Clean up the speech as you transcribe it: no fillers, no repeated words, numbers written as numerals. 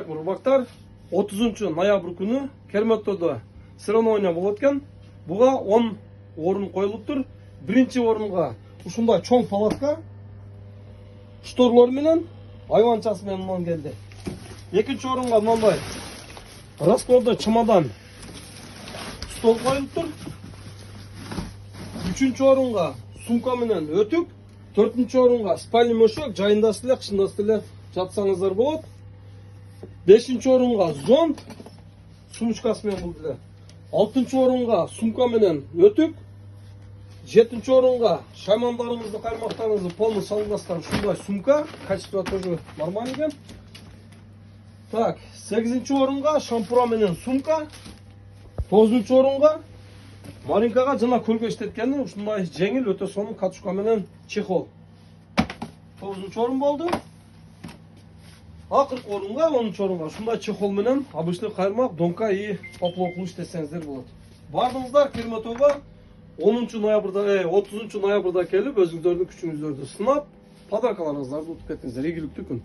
алейкум урбактар. 30 ноябрь күнү Керметтоодо соревнования болот экен. Буга 10 орун коюлуптур. Биринчи орунга ушундай чоң палатка шторлор менен айванчасы менен келди. Экинчи орунга мындай раскладной чемодан стол коюлуптур. Үчүнчү орунга сумка менен өтүк. Төртүнчү орунга спальный мешок, жайындасыз эле, кышындасыз эле жатсаңыздар болот. Бешинчи орунга зонт, сумочкасы менен бул деле. Алтынчы орунга сумка менен өтүк. Жетинчи орунга шаймандарыңызды, каймактарыңызды полный салгастан ушундай сумка, качество тоже нормально экен. Так, 8-нчи орунга шампура менен сумка. 9-нчу орунга Маринкага жана көлгө иштеткени ушундай жеңил өтө сонун катушка менен чехол. 9-нчу орун болду. Акыркы орунга 10-нчу орунга ушундай чехол менен обычный каймак, донка и поплавок иштесеңиздер болот. Бардыңыздар Керметтоого 30 ноябрда келип өзүңүздөрдүн күчүңүздөрдү сынап, подаркаларыңыздарды утуп кетиңиздер. Ийгиликтүү күн.